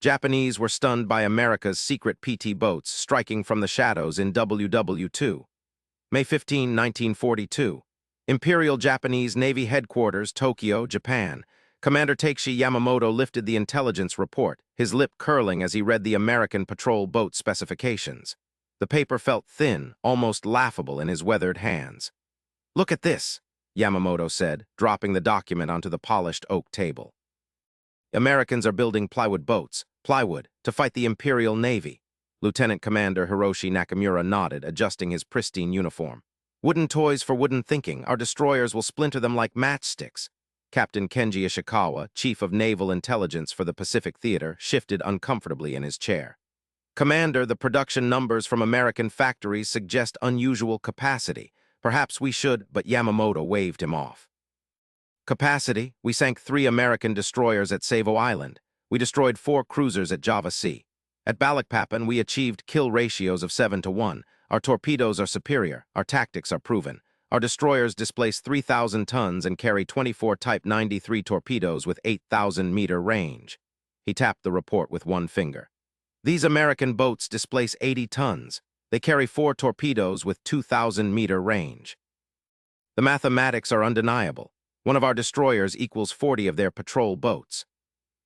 Japanese were stunned by America's secret PT boats striking from the shadows in WW2. May 15, 1942. Imperial Japanese Navy Headquarters, Tokyo, Japan. Commander Takeshi Yamamoto lifted the intelligence report, his lip curling as he read the American patrol boat specifications. The paper felt thin, almost laughable in his weathered hands. "Look at this," Yamamoto said, dropping the document onto the polished oak table. "Americans are building plywood boats, to fight the Imperial Navy." Lieutenant Commander Hiroshi Nakamura nodded, adjusting his pristine uniform. "Wooden toys for wooden thinking. Our destroyers will splinter them like matchsticks." Captain Kenji Ishikawa, Chief of Naval Intelligence for the Pacific Theater, shifted uncomfortably in his chair. "Commander, the production numbers from American factories suggest unusual capacity. Perhaps we should," but Yamamoto waved him off. "Capacity? We sank 3 American destroyers at Savo Island. We destroyed 4 cruisers at Java Sea. At Balikpapan, we achieved kill ratios of 7-1. Our torpedoes are superior. Our tactics are proven. Our destroyers displace 3,000 tons and carry 24 Type 93 torpedoes with 8,000-meter range." He tapped the report with one finger. "These American boats displace 80 tons. They carry 4 torpedoes with 2,000-meter range. The mathematics are undeniable. One of our destroyers equals 40 of their patrol boats."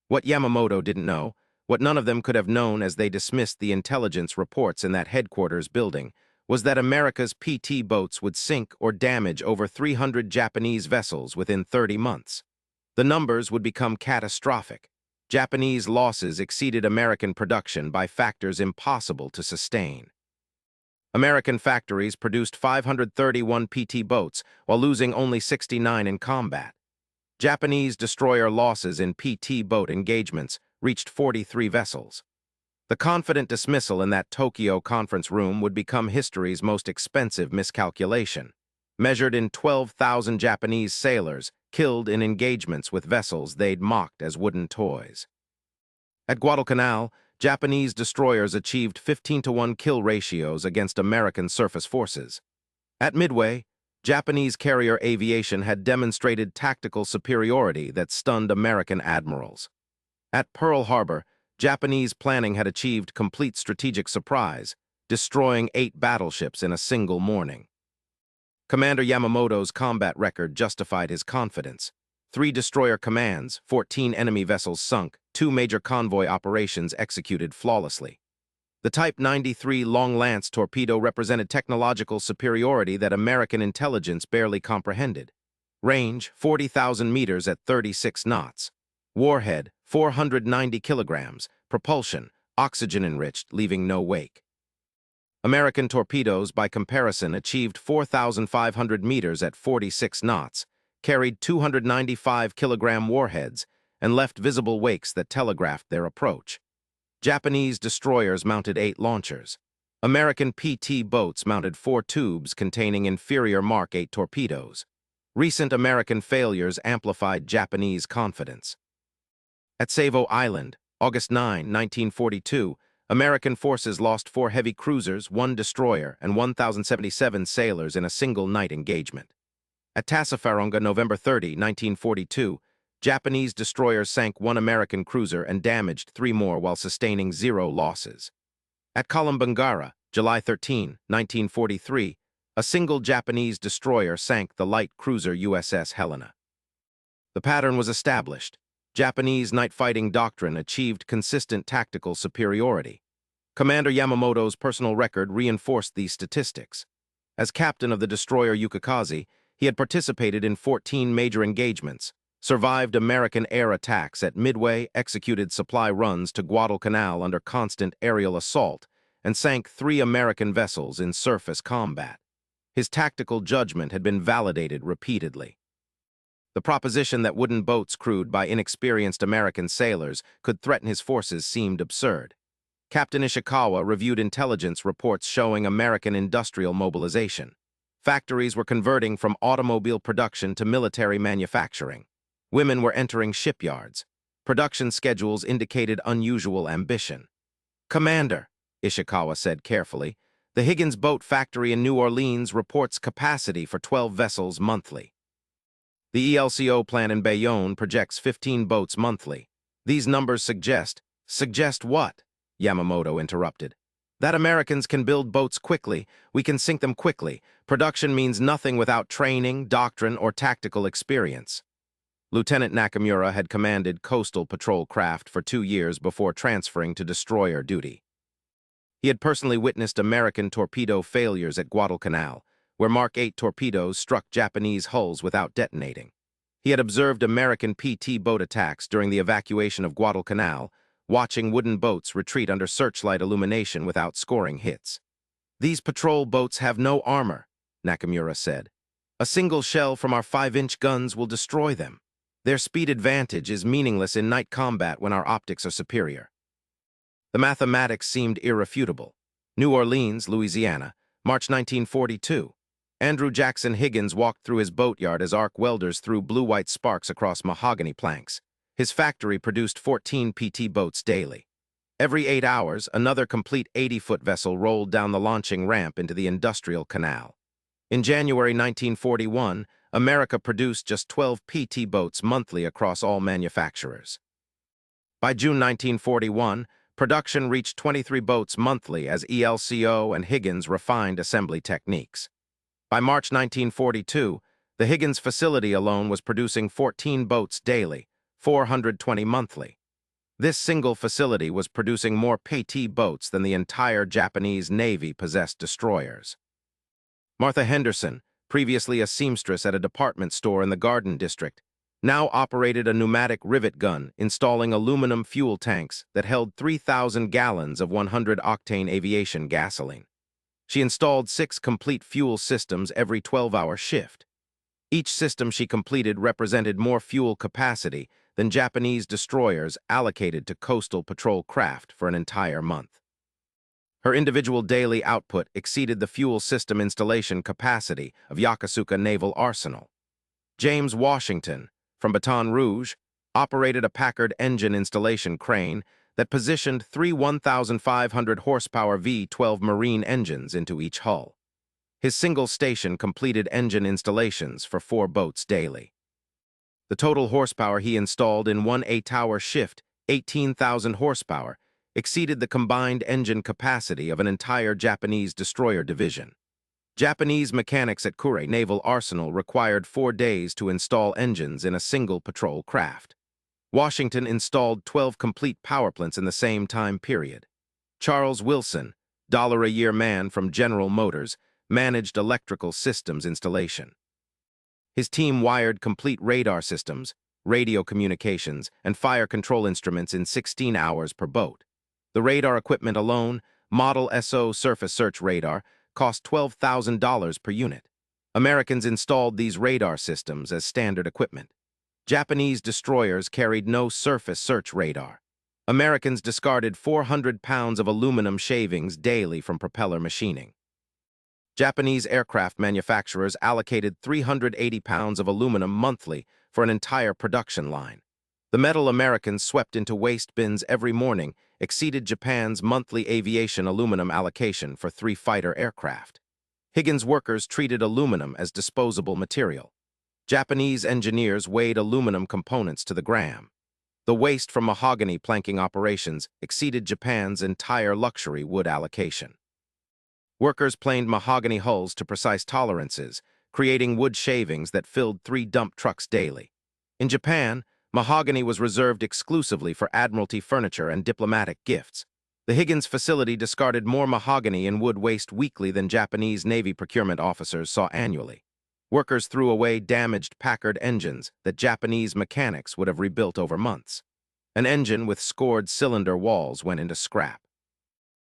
What Yamamoto didn't know, what none of them could have known as they dismissed the intelligence reports in that headquarters building, was that America's PT boats would sink or damage over 300 Japanese vessels within 30 months. The numbers would become catastrophic. Japanese losses exceeded American production by factors impossible to sustain. American factories produced 531 PT boats while losing only 69 in combat. Japanese destroyer losses in PT boat engagements reached 43 vessels. The confident dismissal in that Tokyo conference room would become history's most expensive miscalculation, measured in 12,000 Japanese sailors killed in engagements with vessels they'd mocked as wooden toys. At Guadalcanal, Japanese destroyers achieved 15-1 kill ratios against American surface forces. At Midway, Japanese carrier aviation had demonstrated tactical superiority that stunned American admirals. At Pearl Harbor, Japanese planning had achieved complete strategic surprise, destroying 8 battleships in a single morning. Commander Yamamoto's combat record justified his confidence. 3 destroyer commands, 14 enemy vessels sunk, 2 major convoy operations executed flawlessly. The Type 93 Long Lance torpedo represented technological superiority that American intelligence barely comprehended. Range, 40,000 meters at 36 knots. Warhead, 490 kilograms. Propulsion, oxygen-enriched, leaving no wake. American torpedoes, by comparison, achieved 4,500 meters at 46 knots, carried 295-kilogram warheads, and left visible wakes that telegraphed their approach. Japanese destroyers mounted 8 launchers. American PT boats mounted 4 tubes containing inferior Mark 8 torpedoes. Recent American failures amplified Japanese confidence. At Savo Island, August 9, 1942, American forces lost 4 heavy cruisers, 1 destroyer, and 1,077 sailors in a single night engagement. At Tassafaronga, November 30, 1942, Japanese destroyers sank 1 American cruiser and damaged 3 more while sustaining 0 losses. At Kolombangara, July 13, 1943, a single Japanese destroyer sank the light cruiser USS Helena. The pattern was established. Japanese night-fighting doctrine achieved consistent tactical superiority. Commander Yamamoto's personal record reinforced these statistics. As captain of the destroyer Yukikaze, he had participated in 14 major engagements, survived American air attacks at Midway, executed supply runs to Guadalcanal under constant aerial assault, and sank 3 American vessels in surface combat. His tactical judgment had been validated repeatedly. The proposition that wooden boats crewed by inexperienced American sailors could threaten his forces seemed absurd. Captain Ishikawa reviewed intelligence reports showing American industrial mobilization. Factories were converting from automobile production to military manufacturing. Women were entering shipyards. Production schedules indicated unusual ambition. "Commander," Ishikawa said carefully, "the Higgins boat factory in New Orleans reports capacity for 12 vessels monthly. The ELCO plant in Bayonne projects 15 boats monthly. These numbers suggest Suggest what? Yamamoto interrupted. That Americans can build boats quickly, we can sink them quickly. Production means nothing without training, doctrine, or tactical experience. Lieutenant Nakamura had commanded coastal patrol craft for 2 years before transferring to destroyer duty. He had personally witnessed American torpedo failures at Guadalcanal, where Mark 8 torpedoes struck Japanese hulls without detonating. He had observed American PT boat attacks during the evacuation of Guadalcanal, watching wooden boats retreat under searchlight illumination without scoring hits. These patrol boats have no armor, Nakamura said. A single shell from our 5-inch guns will destroy them. Their speed advantage is meaningless in night combat when our optics are superior. The mathematics seemed irrefutable. New Orleans, Louisiana, March 1942. Andrew Jackson Higgins walked through his boatyard as arc welders threw blue-white sparks across mahogany planks. His factory produced 14 PT boats daily. Every 8 hours, another complete 80-foot vessel rolled down the launching ramp into the industrial canal. In January 1941, America produced just 12 PT boats monthly across all manufacturers. By June 1941, production reached 23 boats monthly as ELCO and Higgins refined assembly techniques. By March 1942, the Higgins facility alone was producing 14 boats daily, 420 monthly. This single facility was producing more PT boats than the entire Japanese Navy possessed destroyers. Martha Henderson, previously a seamstress at a department store in the Garden District, now operated a pneumatic rivet gun installing aluminum fuel tanks that held 3,000 gallons of 100-octane aviation gasoline. She installed 6 complete fuel systems every 12-hour shift. Each system she completed represented more fuel capacity than Japanese destroyers allocated to coastal patrol craft for an entire month. Her individual daily output exceeded the fuel system installation capacity of Yokosuka Naval Arsenal. James Washington, from Baton Rouge, operated a Packard engine installation crane that positioned 3 1,500 horsepower V12 Marine engines into each hull. His single station completed engine installations for 4 boats daily. The total horsepower he installed in one 8-hour shift, 18,000 horsepower, exceeded the combined engine capacity of an entire Japanese destroyer division. Japanese mechanics at Kure Naval Arsenal required 4 days to install engines in a single patrol craft. Washington installed 12 complete power plants in the same time period. Charles Wilson, $1-a-year man from General Motors, managed electrical systems installation. His team wired complete radar systems, radio communications, and fire control instruments in 16 hours per boat. The radar equipment alone, Model SO surface search radar, cost $12,000 per unit. Americans installed these radar systems as standard equipment. Japanese destroyers carried no surface search radar. Americans discarded 400 pounds of aluminum shavings daily from propeller machining. Japanese aircraft manufacturers allocated 380 pounds of aluminum monthly for an entire production line. The metal Americans swept into waste bins every morning exceeded Japan's monthly aviation aluminum allocation for 3 fighter aircraft. Higgins workers treated aluminum as disposable material. Japanese engineers weighed aluminum components to the gram. The waste from mahogany planking operations exceeded Japan's entire luxury wood allocation. Workers planed mahogany hulls to precise tolerances, creating wood shavings that filled 3 dump trucks daily. In Japan, mahogany was reserved exclusively for Admiralty furniture and diplomatic gifts. The Higgins facility discarded more mahogany and wood waste weekly than Japanese Navy procurement officers saw annually. Workers threw away damaged Packard engines that Japanese mechanics would have rebuilt over months. An engine with scored cylinder walls went into scrap.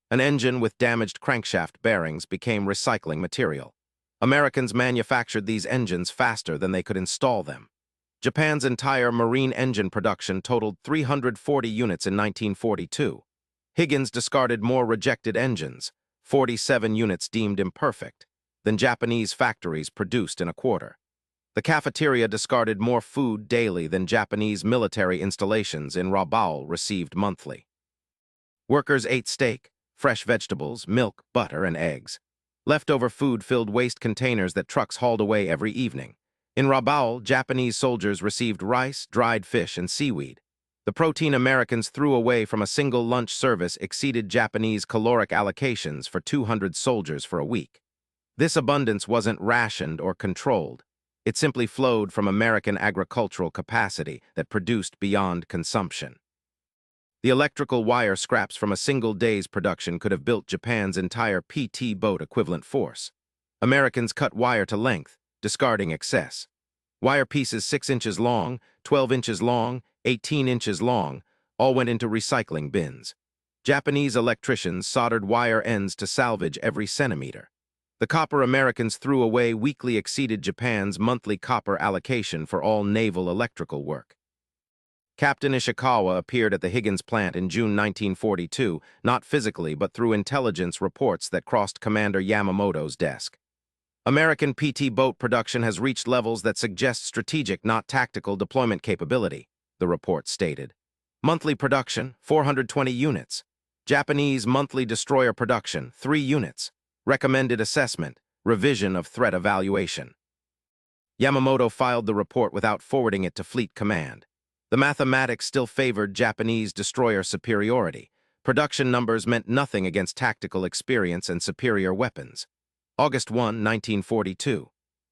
An engine with damaged crankshaft bearings became recycling material. Americans manufactured these engines faster than they could install them. Japan's entire marine engine production totaled 340 units in 1942. Higgins discarded more rejected engines, 47 units deemed imperfect, than Japanese factories produced in a quarter. The cafeteria discarded more food daily than Japanese military installations in Rabaul received monthly. Workers ate steak, fresh vegetables, milk, butter, and eggs. Leftover food filled waste containers that trucks hauled away every evening. In Rabaul, Japanese soldiers received rice, dried fish, and seaweed. The protein Americans threw away from a single lunch service exceeded Japanese caloric allocations for 200 soldiers for a week. This abundance wasn't rationed or controlled. It simply flowed from American agricultural capacity that produced beyond consumption. The electrical wire scraps from a single day's production could have built Japan's entire PT boat equivalent force. Americans cut wire to length, discarding excess. Wire pieces 6 inches long, 12 inches long, 18 inches long, all went into recycling bins. Japanese electricians soldered wire ends to salvage every centimeter. The copper Americans threw away weekly exceeded Japan's monthly copper allocation for all naval electrical work. Captain Ishikawa appeared at the Higgins plant in June 1942, not physically but through intelligence reports that crossed Commander Yamamoto's desk. American PT boat production has reached levels that suggest strategic, not tactical deployment capability, the report stated. Monthly production, 420 units. Japanese monthly destroyer production, 3 units. Recommended assessment, revision of threat evaluation. Yamamoto filed the report without forwarding it to Fleet Command. The mathematics still favored Japanese destroyer superiority. Production numbers meant nothing against tactical experience and superior weapons. August 1, 1942.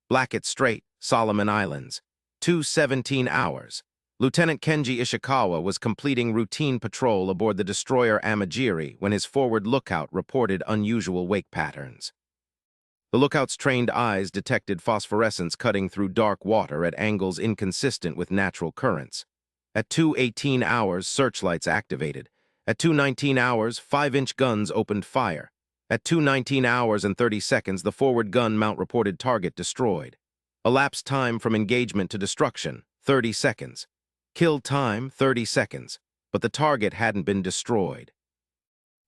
Blackett Strait, Solomon Islands. 2:17 hours. Lieutenant Kenji Ishikawa was completing routine patrol aboard the destroyer Amagiri when his forward lookout reported unusual wake patterns. The lookout's trained eyes detected phosphorescence cutting through dark water at angles inconsistent with natural currents. At 2:18 hours, searchlights activated. At 2:19 hours, 5-inch guns opened fire. At 2:19 hours and 30 seconds, the forward gun mount reported target destroyed. Elapsed time from engagement to destruction, 30 seconds. Kill time, 30 seconds, but the target hadn't been destroyed.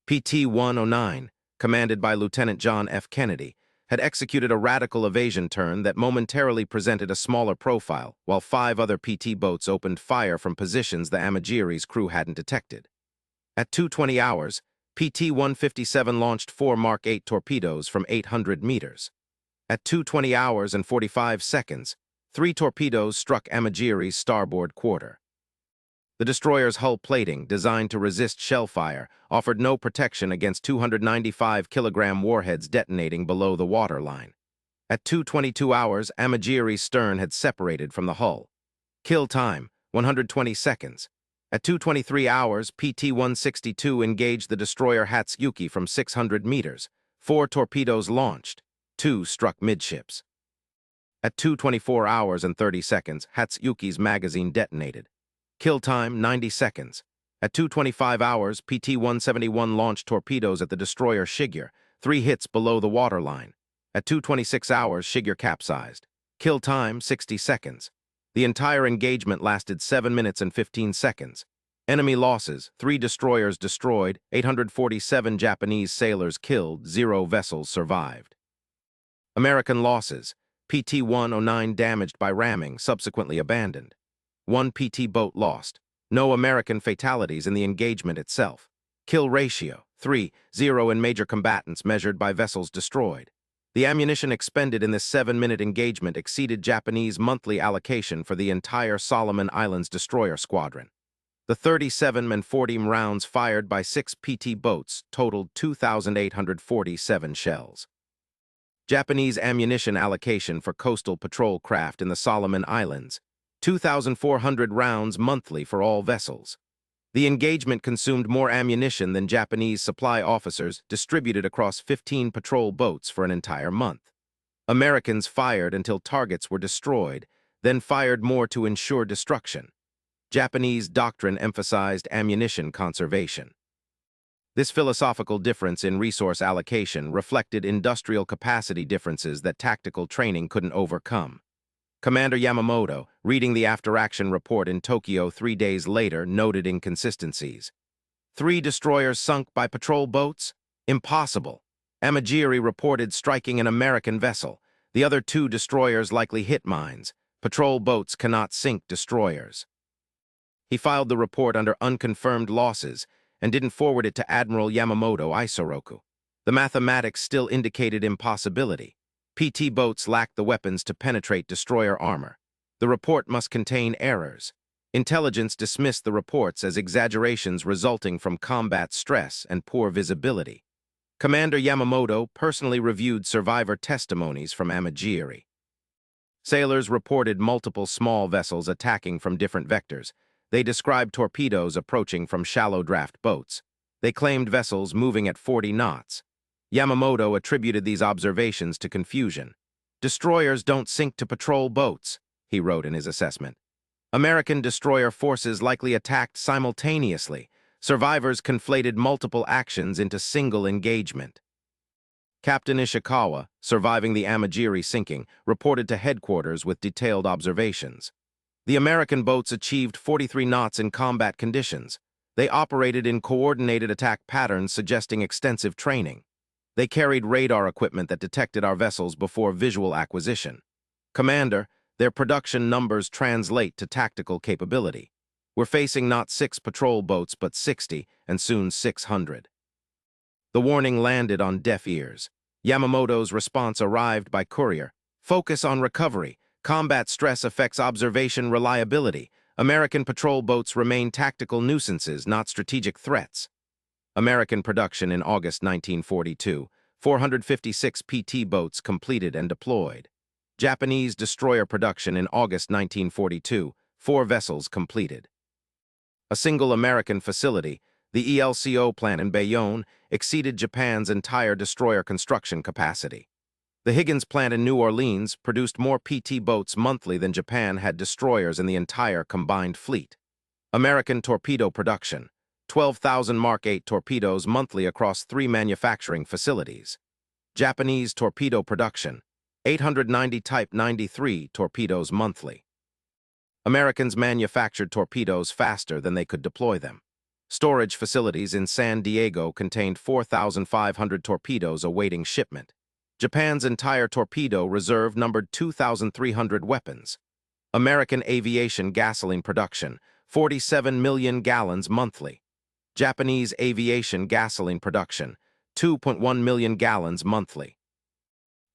PT-109, commanded by Lieutenant John F. Kennedy, had executed a radical evasion turn that momentarily presented a smaller profile, while 5 other PT boats opened fire from positions the Amagiri's crew hadn't detected. At 2:20 hours, PT-157 launched 4 Mark 8 torpedoes from 800 meters. At 2:20 hours and 45 seconds, 3 torpedoes struck Amagiri's starboard quarter. The destroyer's hull plating, designed to resist shell fire, offered no protection against 295-kilogram warheads detonating below the waterline. At 2:22 hours, Amagiri's stern had separated from the hull. Kill time, 120 seconds. At 2:23 hours, PT-162 engaged the destroyer Hatsuyuki from 600 meters. 4 torpedoes launched. 2 struck midships. At 2:24 hours and 30 seconds, Hatsuyuki's magazine detonated. Kill time, 90 seconds. At 2:25 hours, PT-171 launched torpedoes at the destroyer Shiger, 3 hits below the waterline. At 2:26 hours, Shiger capsized. Kill time, 60 seconds. The entire engagement lasted 7 minutes and 15 seconds. Enemy losses, 3 destroyers destroyed, 847 Japanese sailors killed, 0 vessels survived. American losses, PT-109 damaged by ramming, subsequently abandoned. 1 PT boat lost. No American fatalities in the engagement itself. Kill ratio, 3-0 in major combatants measured by vessels destroyed. The ammunition expended in this 7-minute engagement exceeded Japanese monthly allocation for the entire Solomon Islands destroyer squadron. The 37 and 40 rounds fired by 6 PT boats totaled 2,847 shells. Japanese ammunition allocation for coastal patrol craft in the Solomon Islands, 2,400 rounds monthly for all vessels. The engagement consumed more ammunition than Japanese supply officers distributed across 15 patrol boats for an entire month. Americans fired until targets were destroyed, then fired more to ensure destruction. Japanese doctrine emphasized ammunition conservation. This philosophical difference in resource allocation reflected industrial capacity differences that tactical training couldn't overcome. Commander Yamamoto, reading the after-action report in Tokyo 3 days later, noted inconsistencies. 3 destroyers sunk by patrol boats? Impossible. Amagiri reported striking an American vessel. The other 2 destroyers likely hit mines. Patrol boats cannot sink destroyers. He filed the report under unconfirmed losses and didn't forward it to Admiral Yamamoto Isoroku. The mathematics still indicated impossibility. PT boats lacked the weapons to penetrate destroyer armor. The report must contain errors. Intelligence dismissed the reports as exaggerations resulting from combat stress and poor visibility. Commander Yamamoto personally reviewed survivor testimonies from Amagiri. Sailors reported multiple small vessels attacking from different vectors. They described torpedoes approaching from shallow draft boats. They claimed vessels moving at 40 knots. Yamamoto attributed these observations to confusion. "Destroyers don't sink to patrol boats," he wrote in his assessment. "American destroyer forces likely attacked simultaneously. Survivors conflated multiple actions into single engagement." Captain Ishikawa, surviving the Amagiri sinking, reported to headquarters with detailed observations. The American boats achieved 43 knots in combat conditions. They operated in coordinated attack patterns suggesting extensive training. They carried radar equipment that detected our vessels before visual acquisition. "Commander, their production numbers translate to tactical capability. We're facing not 6 patrol boats but 60, and soon 600. The warning landed on deaf ears. Yamamoto's response arrived by courier. "Focus on recovery. Combat stress affects observation reliability. American patrol boats remain tactical nuisances, not strategic threats." American production in August 1942, 456 PT boats completed and deployed. Japanese destroyer production in August 1942, 4 vessels completed. A single American facility, the ELCO plant in Bayonne, exceeded Japan's entire destroyer construction capacity. The Higgins plant in New Orleans produced more PT boats monthly than Japan had destroyers in the entire combined fleet. American torpedo production, 12,000 Mark 8 torpedoes monthly across 3 manufacturing facilities. Japanese torpedo production, 890 Type 93 torpedoes monthly. Americans manufactured torpedoes faster than they could deploy them. Storage facilities in San Diego contained 4,500 torpedoes awaiting shipment. Japan's entire torpedo reserve numbered 2,300 weapons. American aviation gasoline production, 47 million gallons monthly. Japanese aviation gasoline production, 2.1 million gallons monthly.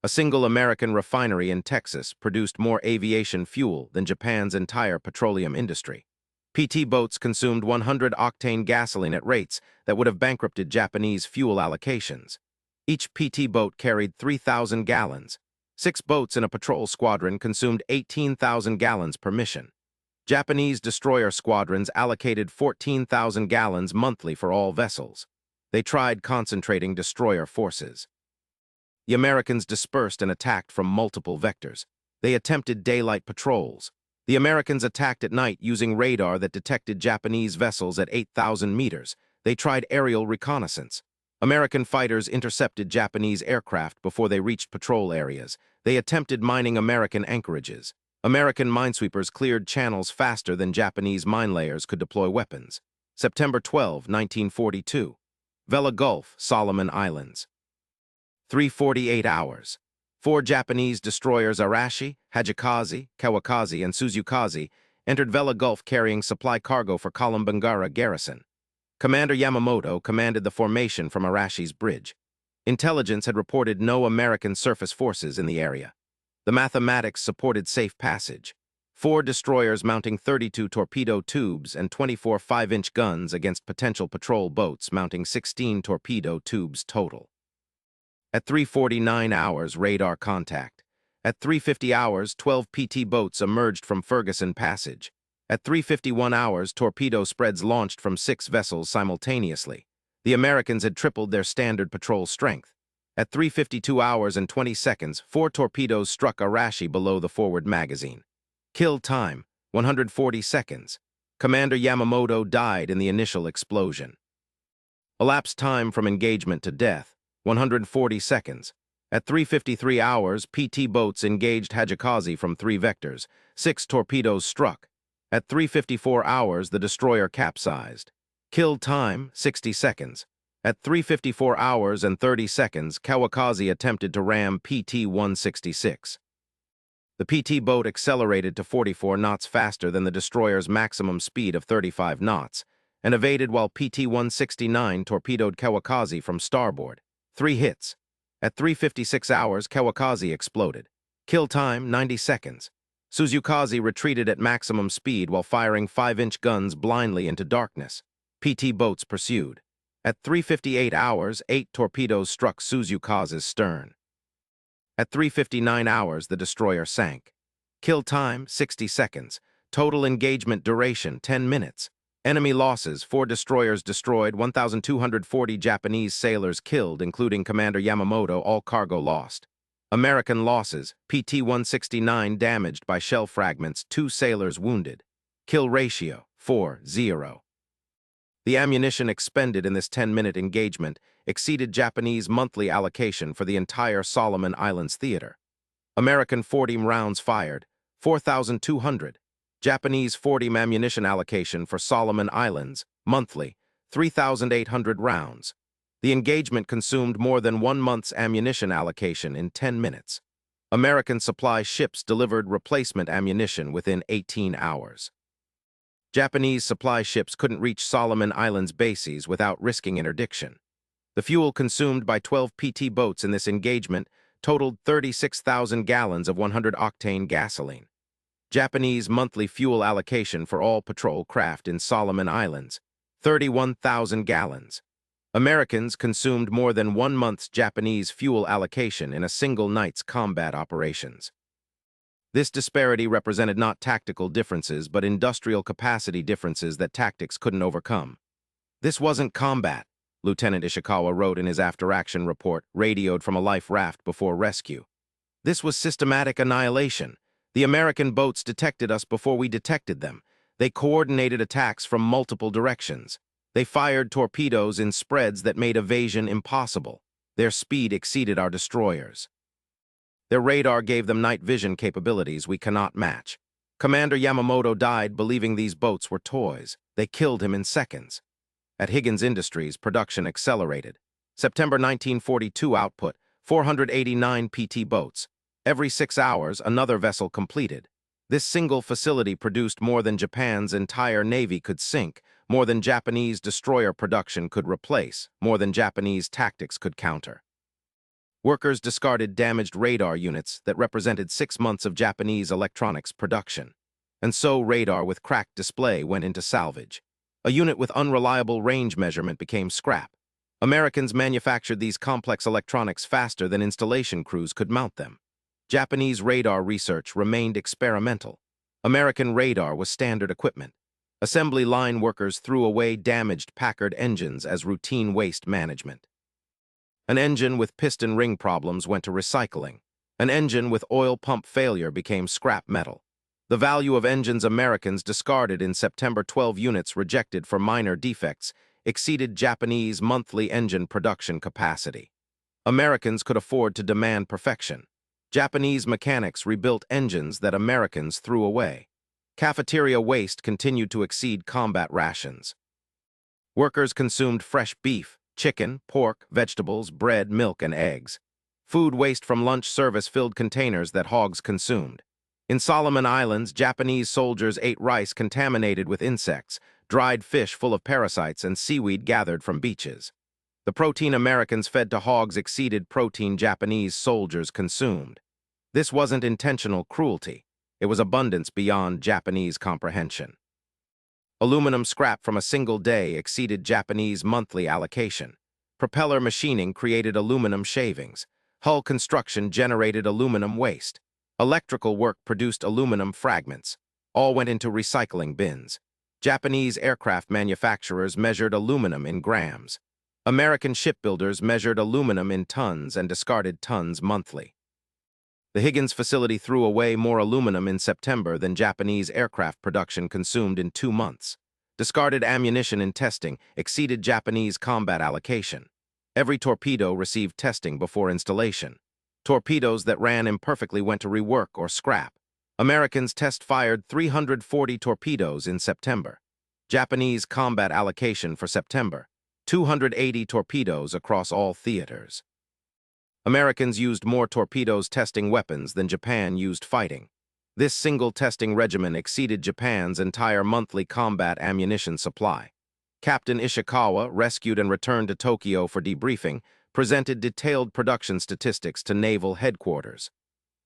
A single American refinery in Texas produced more aviation fuel than Japan's entire petroleum industry. PT boats consumed 100-octane gasoline at rates that would have bankrupted Japanese fuel allocations. Each PT boat carried 3,000 gallons. 6 boats in a patrol squadron consumed 18,000 gallons per mission. Japanese destroyer squadrons allocated 14,000 gallons monthly for all vessels. They tried concentrating destroyer forces. The Americans dispersed and attacked from multiple vectors. They attempted daylight patrols. The Americans attacked at night using radar that detected Japanese vessels at 8,000 meters. They tried aerial reconnaissance. American fighters intercepted Japanese aircraft before they reached patrol areas. They attempted mining American anchorages. American minesweepers cleared channels faster than Japanese mine layers could deploy weapons. September 12, 1942. Vela Gulf, Solomon Islands. 3:48 hours. 4 Japanese destroyers Arashi, Hajikaze, Kawakaze, and Suzukaze entered Vela Gulf carrying supply cargo for Kalimbangara garrison. Commander Yamamoto commanded the formation from Arashi's bridge. Intelligence had reported no American surface forces in the area. The mathematics supported safe passage. 4 destroyers mounting 32 torpedo tubes and 24 5-inch guns against potential patrol boats mounting 16 torpedo tubes total. At 3:49 hours, radar contact. At 3:50 hours, 12 PT boats emerged from Ferguson Passage. At 3:51 hours, torpedo spreads launched from 6 vessels simultaneously. The Americans had tripled their standard patrol strength. At 3:52 hours and 20 seconds, 4 torpedoes struck Arashi below the forward magazine. Kill time, 140 seconds. Commander Yamamoto died in the initial explosion. Elapsed time from engagement to death, 140 seconds. At 3:53 hours, PT boats engaged Hajikaze from 3 vectors. 6 torpedoes struck. At 3:54 hours, the destroyer capsized. Kill time, 60 seconds. At 3:54 hours and 30 seconds, Kawakaze attempted to ram PT-166. The PT boat accelerated to 44 knots faster than the destroyer's maximum speed of 35 knots and evaded while PT-169 torpedoed Kawakaze from starboard. 3 hits. At 3:56 hours, Kawakaze exploded. Kill time, 90 seconds. Suzukaze retreated at maximum speed while firing 5-inch guns blindly into darkness. PT boats pursued. At 3:58 hours, 8 torpedoes struck Suzukaze's stern. At 3:59 hours, the destroyer sank. Kill time, 60 seconds. Total engagement duration, 10 minutes. Enemy losses, 4 destroyers destroyed, 1,240 Japanese sailors killed, including Commander Yamamoto, all cargo lost. American losses, PT-169 damaged by shell fragments, 2 sailors wounded. Kill ratio, 4-0. The ammunition expended in this 10-minute engagement exceeded Japanese monthly allocation for the entire Solomon Islands theater. American 40 rounds fired, 4,200. Japanese 40 ammunition allocation for Solomon Islands, monthly, 3,800 rounds. The engagement consumed more than 1 month's ammunition allocation in 10 minutes. American supply ships delivered replacement ammunition within 18 hours. Japanese supply ships couldn't reach Solomon Islands bases without risking interdiction. The fuel consumed by 12 PT boats in this engagement totaled 36,000 gallons of 100-octane gasoline. Japanese monthly fuel allocation for all patrol craft in Solomon Islands, 31,000 gallons. Americans consumed more than 1 month's Japanese fuel allocation in a single night's combat operations. This disparity represented not tactical differences, but industrial capacity differences that tactics couldn't overcome. "This wasn't combat," Lieutenant Ishikawa wrote in his after-action report, radioed from a life raft before rescue. "This was systematic annihilation. The American boats detected us before we detected them. They coordinated attacks from multiple directions. They fired torpedoes in spreads that made evasion impossible. Their speed exceeded our destroyers. Their radar gave them night vision capabilities we cannot match. Commander Yamamoto died believing these boats were toys. They killed him in seconds." At Higgins Industries, production accelerated. September 1942 output, 489 PT boats. Every 6 hours, another vessel completed. This single facility produced more than Japan's entire navy could sink, more than Japanese destroyer production could replace, more than Japanese tactics could counter. Workers discarded damaged radar units that represented 6 months of Japanese electronics production. And so radar with cracked display went into salvage. A unit with unreliable range measurement became scrap. Americans manufactured these complex electronics faster than installation crews could mount them. Japanese radar research remained experimental. American radar was standard equipment. Assembly line workers threw away damaged Packard engines as routine waste management. An engine with piston ring problems went to recycling. An engine with oil pump failure became scrap metal. The value of engines Americans discarded in September, 12 units rejected for minor defects, exceeded Japanese monthly engine production capacity. Americans could afford to demand perfection. Japanese mechanics rebuilt engines that Americans threw away. Cafeteria waste continued to exceed combat rations. Workers consumed fresh beef, chicken, pork, vegetables, bread, milk, and eggs. Food waste from lunch service filled containers that hogs consumed. In Solomon Islands, Japanese soldiers ate rice contaminated with insects, dried fish full of parasites, and seaweed gathered from beaches. The protein Americans fed to hogs exceeded protein Japanese soldiers consumed. This wasn't intentional cruelty. It was abundance beyond Japanese comprehension. Aluminum scrap from a single day exceeded Japanese monthly allocation. Propeller machining created aluminum shavings. Hull construction generated aluminum waste. Electrical work produced aluminum fragments. All went into recycling bins. Japanese aircraft manufacturers measured aluminum in grams. American shipbuilders measured aluminum in tons and discarded tons monthly. The Higgins facility threw away more aluminum in September than Japanese aircraft production consumed in 2 months. Discarded ammunition in testing exceeded Japanese combat allocation. Every torpedo received testing before installation. Torpedoes that ran imperfectly went to rework or scrap. Americans test-fired 340 torpedoes in September. Japanese combat allocation for September, 280 torpedoes across all theaters. Americans used more torpedoes testing weapons than Japan used fighting. This single testing regimen exceeded Japan's entire monthly combat ammunition supply. Captain Ishikawa, rescued and returned to Tokyo for debriefing, presented detailed production statistics to naval headquarters.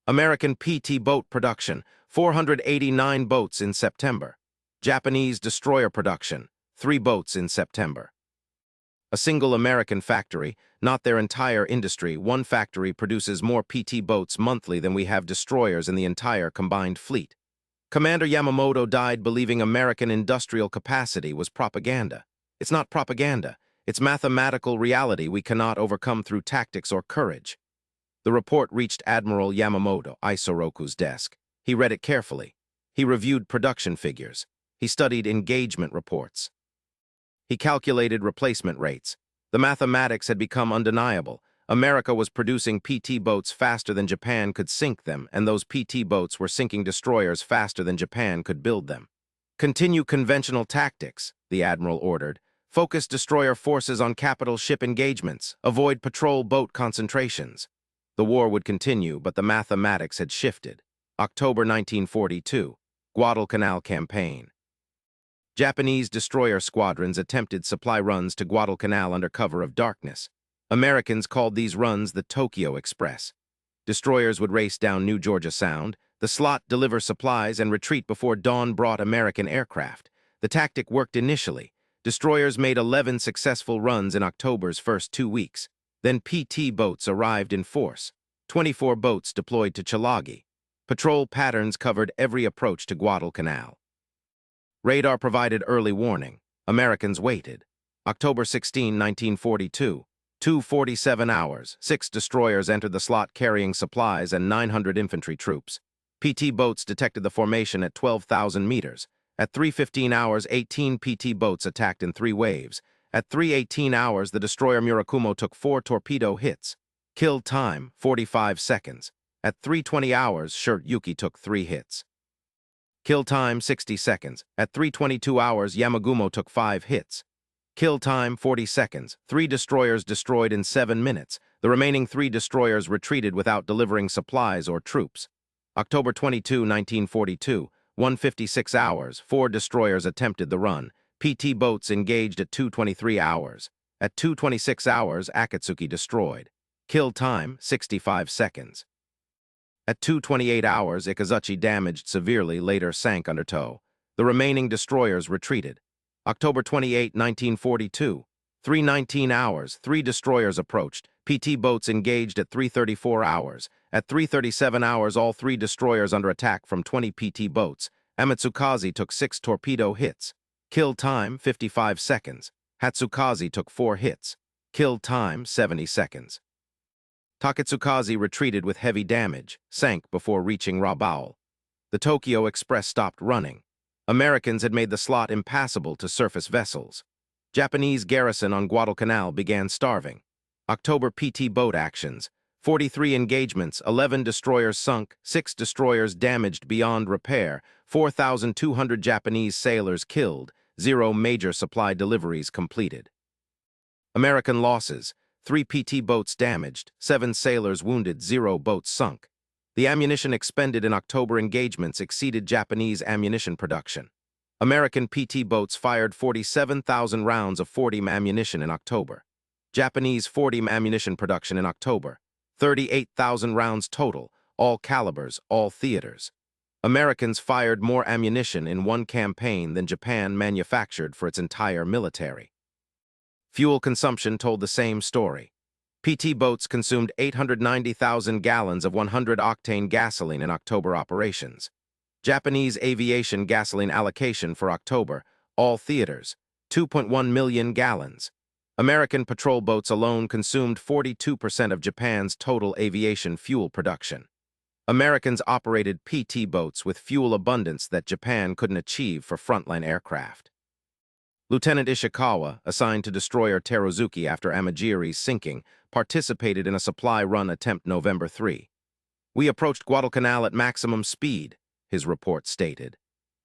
American PT boat production, 489 boats in September. Japanese destroyer production, 3 boats in September. A single American factory, not their entire industry, one factory produces more PT boats monthly than we have destroyers in the entire combined fleet. Commander Yamamoto died believing American industrial capacity was propaganda. It's not propaganda. It's mathematical reality we cannot overcome through tactics or courage. The report reached Admiral Yamamoto, Isoroku's desk. He read it carefully. He reviewed production figures. He studied engagement reports. He calculated replacement rates. The mathematics had become undeniable. America was producing PT boats faster than Japan could sink them, and those PT boats were sinking destroyers faster than Japan could build them. Continue conventional tactics, the Admiral ordered. Focus destroyer forces on capital ship engagements. Avoid patrol boat concentrations. The war would continue, but the mathematics had shifted. October 1942, Guadalcanal Campaign. Japanese destroyer squadrons attempted supply runs to Guadalcanal under cover of darkness. Americans called these runs the Tokyo Express. Destroyers would race down New Georgia Sound, the slot deliver supplies and retreat before dawn brought American aircraft. The tactic worked initially. Destroyers made 11 successful runs in October's first 2 weeks. Then PT boats arrived in force. 24 boats deployed to Chalagi. Patrol patterns covered every approach to Guadalcanal. Radar provided early warning. Americans waited. October 16, 1942. 2:47 hours. 6 destroyers entered the slot carrying supplies and 900 infantry troops. PT boats detected the formation at 12,000 meters. At 3:15 hours, 18 PT boats attacked in 3 waves. At 3:18 hours, the destroyer Murakumo took 4 torpedo hits. Kill time, 45 seconds. At 3:20 hours, Shirt Yuki took 3 hits. Kill time, 60 seconds. At 3:22 hours, Yamagumo took 5 hits. Kill time, 40 seconds. 3 destroyers destroyed in 7 minutes. The remaining 3 destroyers retreated without delivering supplies or troops. October 22, 1942, 1:56 hours, 4 destroyers attempted the run. PT boats engaged at 2:23 hours. At 2:26 hours, Akatsuki destroyed. Kill time, 65 seconds. At 2:28 hours, Ikazuchi damaged severely, later sank under tow. The remaining destroyers retreated. October 28, 1942, 3:19 hours, 3 destroyers approached. PT boats engaged at 3:34 hours. At 3:37 hours, all 3 destroyers under attack from 20 PT boats. Amatsukaze took 6 torpedo hits. Kill time, 55 seconds. Hatsukaze took 4 hits. Kill time, 70 seconds. Taketsukaze retreated with heavy damage, sank before reaching Rabaul. The Tokyo Express stopped running. Americans had made the slot impassable to surface vessels. Japanese garrison on Guadalcanal began starving. October PT boat actions. 43 engagements, 11 destroyers sunk, 6 destroyers damaged beyond repair, 4,200 Japanese sailors killed, 0 major supply deliveries completed. American losses: 3 PT boats damaged, 7 sailors wounded, 0 boats sunk. The ammunition expended in October engagements exceeded Japanese ammunition production. American PT boats fired 47,000 rounds of 40mm ammunition in October. Japanese 40mm ammunition production in October. 38,000 rounds total, all calibers, all theaters. Americans fired more ammunition in one campaign than Japan manufactured for its entire military. Fuel consumption told the same story. PT boats consumed 890,000 gallons of 100-octane gasoline in October operations. Japanese aviation gasoline allocation for October, all theaters, 2.1 million gallons. American patrol boats alone consumed 42% of Japan's total aviation fuel production. Americans operated PT boats with fuel abundance that Japan couldn't achieve for frontline aircraft. Lieutenant Ishikawa, assigned to destroyer Teruzuki after Amagiri's sinking, participated in a supply run attempt November 3. "We approached Guadalcanal at maximum speed," his report stated.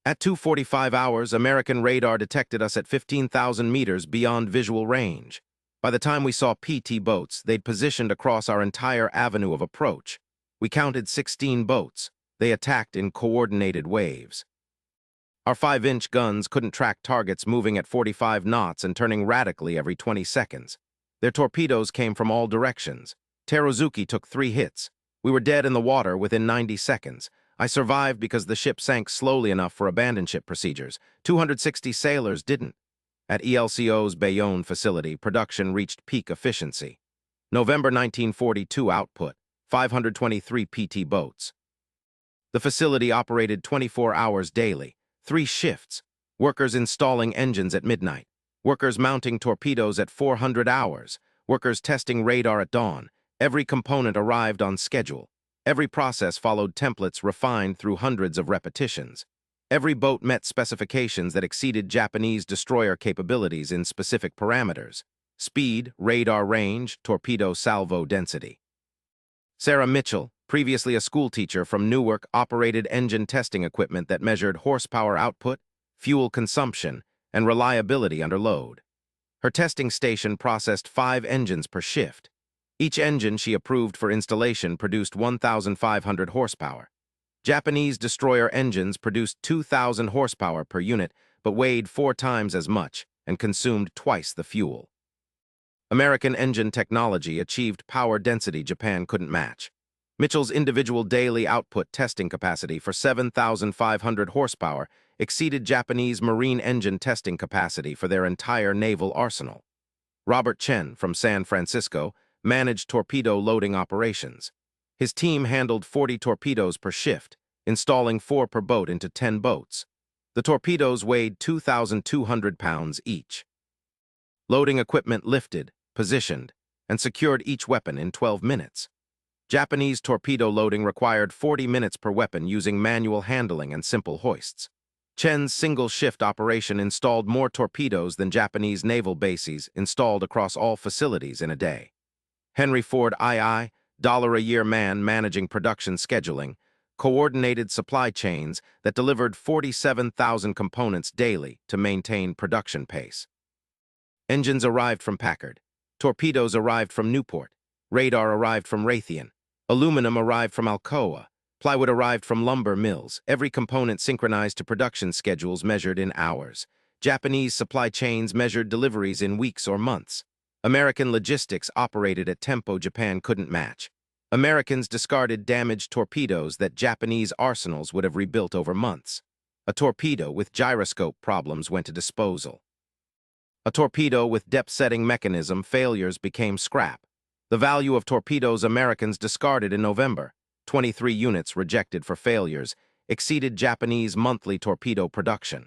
At 2:45 hours, American radar detected us at 15,000 meters beyond visual range. By the time we saw PT boats, they'd positioned across our entire avenue of approach. We counted 16 boats. They attacked in coordinated waves. Our 5-inch guns couldn't track targets moving at 45 knots and turning radically every 20 seconds. Their torpedoes came from all directions. Teruzuki took 3 hits. We were dead in the water within 90 seconds. I survived because the ship sank slowly enough for abandoned ship procedures. 260 sailors didn't. At ELCO's Bayonne facility, production reached peak efficiency. November 1942 output, 523 PT boats. The facility operated 24 hours daily, 3 shifts. Workers installing engines at midnight. Workers mounting torpedoes at 400 hours. Workers testing radar at dawn. Every component arrived on schedule. Every process followed templates refined through hundreds of repetitions. Every boat met specifications that exceeded Japanese destroyer capabilities in specific parameters: speed, radar range, torpedo salvo density. Sarah Mitchell, previously a schoolteacher from Newark, operated engine testing equipment that measured horsepower output, fuel consumption, and reliability under load. Her testing station processed 5 engines per shift. Each engine she approved for installation produced 1,500 horsepower. Japanese destroyer engines produced 2,000 horsepower per unit, but weighed 4 times as much and consumed twice the fuel. American engine technology achieved power density Japan couldn't match. Mitchell's individual daily output testing capacity for 7,500 horsepower exceeded Japanese marine engine testing capacity for their entire naval arsenal. Robert Chen, from San Francisco, managed torpedo loading operations. His team handled 40 torpedoes per shift, installing 4 per boat into 10 boats. The torpedoes weighed 2,200 pounds each. Loading equipment lifted, positioned, and secured each weapon in 12 minutes. Japanese torpedo loading required 40 minutes per weapon using manual handling and simple hoists. Chen's single-shift operation installed more torpedoes than Japanese naval bases installed across all facilities in a day. Henry Ford II, $1-a-year man managing production scheduling, coordinated supply chains that delivered 47,000 components daily to maintain production pace. Engines arrived from Packard. Torpedoes arrived from Newport. Radar arrived from Raytheon. Aluminum arrived from Alcoa. Plywood arrived from lumber mills. Every component synchronized to production schedules measured in hours. Japanese supply chains measured deliveries in weeks or months. American logistics operated at tempo Japan couldn't match. Americans discarded damaged torpedoes that Japanese arsenals would have rebuilt over months. A torpedo with gyroscope problems went to disposal. A torpedo with depth-setting mechanism failures became scrap. The value of torpedoes Americans discarded in November, 23 units rejected for failures, exceeded Japanese monthly torpedo production.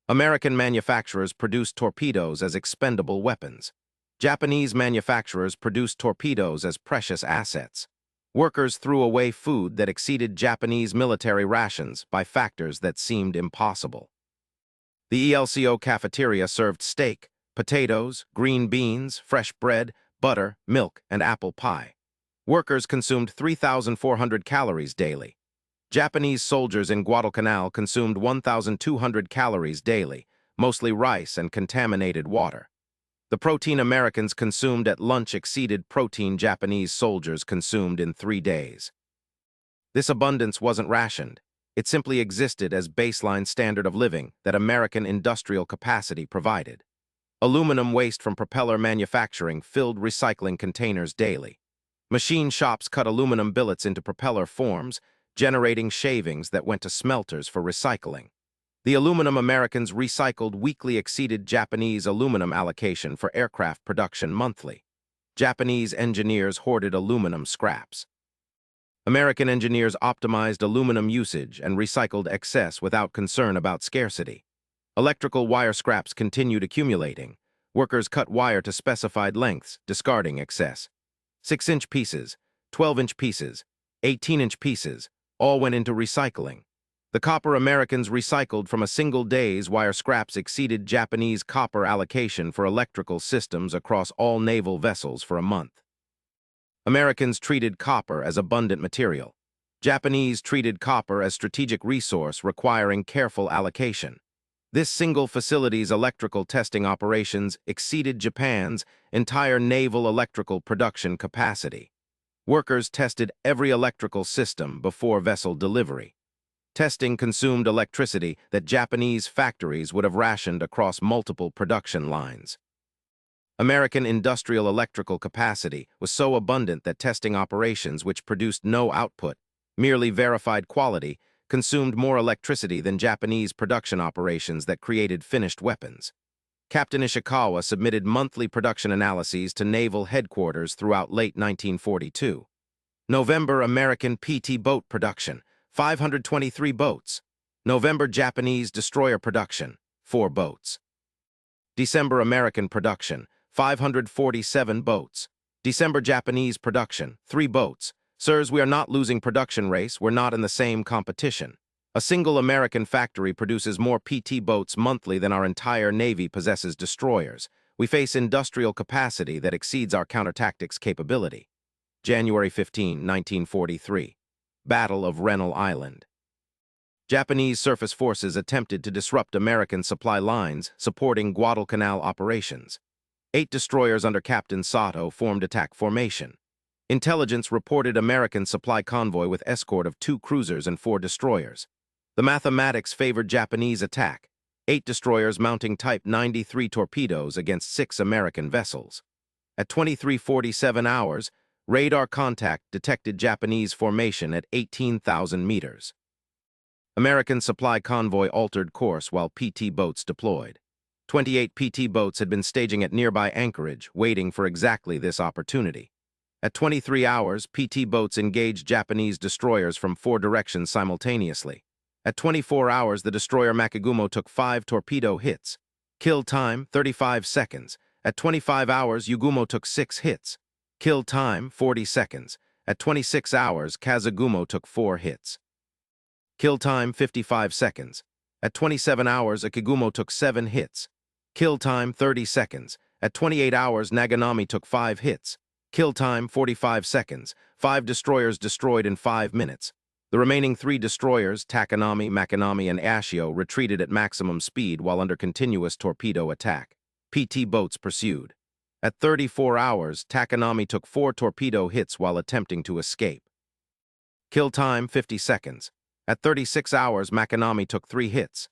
American manufacturers produced torpedoes as expendable weapons. Japanese manufacturers produced torpedoes as precious assets. Workers threw away food that exceeded Japanese military rations by factors that seemed impossible. The ELCO cafeteria served steak, potatoes, green beans, fresh bread, butter, milk, and apple pie. Workers consumed 3,400 calories daily. Japanese soldiers in Guadalcanal consumed 1,200 calories daily, mostly rice and contaminated water. The protein Americans consumed at lunch exceeded protein Japanese soldiers consumed in 3 days. This abundance wasn't rationed. It simply existed as baseline standard of living that American industrial capacity provided. Aluminum waste from propeller manufacturing filled recycling containers daily. Machine shops cut aluminum billets into propeller forms, generating shavings that went to smelters for recycling. The aluminum Americans recycled weekly exceeded Japanese aluminum allocation for aircraft production monthly. Japanese engineers hoarded aluminum scraps. American engineers optimized aluminum usage and recycled excess without concern about scarcity. Electrical wire scraps continued accumulating. Workers cut wire to specified lengths, discarding excess. 6-inch pieces, 12-inch pieces, 18-inch pieces, all went into recycling. The copper Americans recycled from a single day's wire scraps exceeded Japanese copper allocation for electrical systems across all naval vessels for a month. Americans treated copper as abundant material. Japanese treated copper as strategic resource requiring careful allocation. This single facility's electrical testing operations exceeded Japan's entire naval electrical production capacity. Workers tested every electrical system before vessel delivery. Testing consumed electricity that Japanese factories would have rationed across multiple production lines. American industrial electrical capacity was so abundant that testing operations which produced no output, merely verified quality, consumed more electricity than Japanese production operations that created finished weapons. Captain Ishikawa submitted monthly production analyses to naval headquarters throughout late 1942. November American PT boat production, 523 boats. November Japanese destroyer production, 4 boats. December American production, 547 boats. December Japanese production, 3 boats. Sirs, we are not losing production race, we're not in the same competition. A single American factory produces more PT boats monthly than our entire Navy possesses destroyers. We face industrial capacity that exceeds our countertactics capability. January 15, 1943. Battle of Rennell Island. Japanese surface forces attempted to disrupt American supply lines supporting Guadalcanal operations. 8 destroyers under Captain Sato formed attack formation. Intelligence reported American supply convoy with escort of 2 cruisers and 4 destroyers. The mathematics favored Japanese attack, 8 destroyers mounting Type 93 torpedoes against 6 American vessels. At 23:47 hours, radar contact detected Japanese formation at 18,000 meters. American supply convoy altered course while PT boats deployed. 28 PT boats had been staging at nearby anchorage, waiting for exactly this opportunity. At 23 hours, PT boats engaged Japanese destroyers from 4 directions simultaneously. At 24 hours, the destroyer Makigumo took 5 torpedo hits. Kill time, 35 seconds. At 25 hours, Yugumo took 6 hits. Kill time, 40 seconds. At 26 hours, Kazugumo took 4 hits. Kill time, 55 seconds. At 27 hours, Akigumo took 7 hits. Kill time, 30 seconds. At 28 hours, Naganami took 5 hits. Kill time, 45 seconds. 5 destroyers destroyed in 5 minutes. The remaining 3 destroyers, Takanami, Makanami, and Ashio, retreated at maximum speed while under continuous torpedo attack. PT boats pursued. At 34 hours, Takanami took 4 torpedo hits while attempting to escape. Kill time, 50 seconds. At 36 hours, Makanami took 3 hits.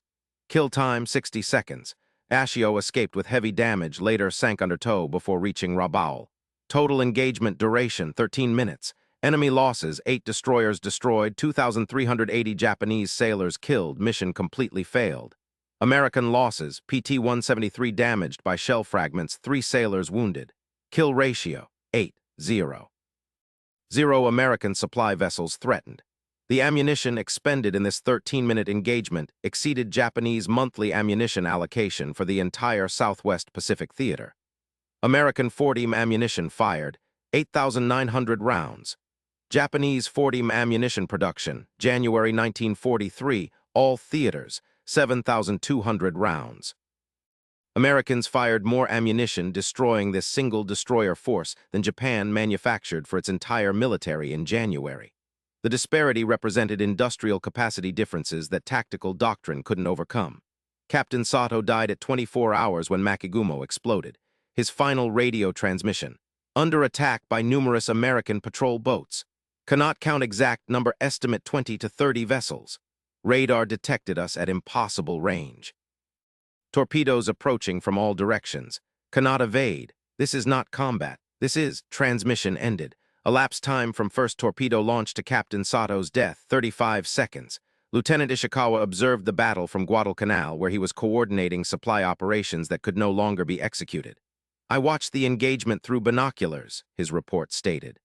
Kill time, 60 seconds. Ashio escaped with heavy damage, later sank under tow before reaching Rabaul. Total engagement duration, 13 minutes. Enemy losses, 8 destroyers destroyed, 2,380 Japanese sailors killed, mission completely failed. American losses, PT-173 damaged by shell fragments, 3 sailors wounded. Kill ratio, 8-0. 0 American supply vessels threatened. The ammunition expended in this 13-minute engagement exceeded Japanese monthly ammunition allocation for the entire Southwest Pacific Theater. American 40mm ammunition fired, 8,900 rounds. Japanese 40mm ammunition production, January 1943, all theaters, 7,200 rounds. Americans fired more ammunition destroying this single destroyer force than Japan manufactured for its entire military in January. The disparity represented industrial capacity differences that tactical doctrine couldn't overcome. Captain Sato died at 24 hours when Makigumo exploded. His final radio transmission, under attack by numerous American patrol boats. Cannot count exact number, estimate 20 to 30 vessels. Radar detected us at impossible range. Torpedoes approaching from all directions. Cannot evade. This is not combat. This is transmission ended. Elapsed time from first torpedo launch to Captain Sato's death, 35 seconds. Lieutenant Ishikawa observed the battle from Guadalcanal, where he was coordinating supply operations that could no longer be executed. I watched the engagement through binoculars, his report stated.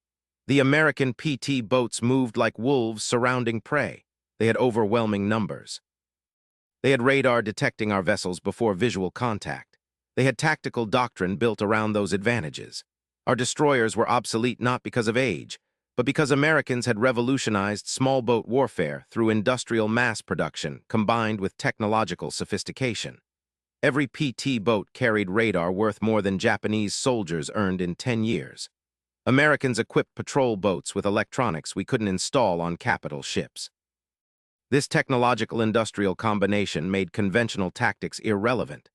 The American PT boats moved like wolves surrounding prey. They had overwhelming numbers. They had radar detecting our vessels before visual contact. They had tactical doctrine built around those advantages. Our destroyers were obsolete not because of age, but because Americans had revolutionized small boat warfare through industrial mass production combined with technological sophistication. Every PT boat carried radar worth more than Japanese soldiers earned in 10 years. Americans equipped patrol boats with electronics we couldn't install on capital ships. This technological-industrial combination made conventional tactics irrelevant.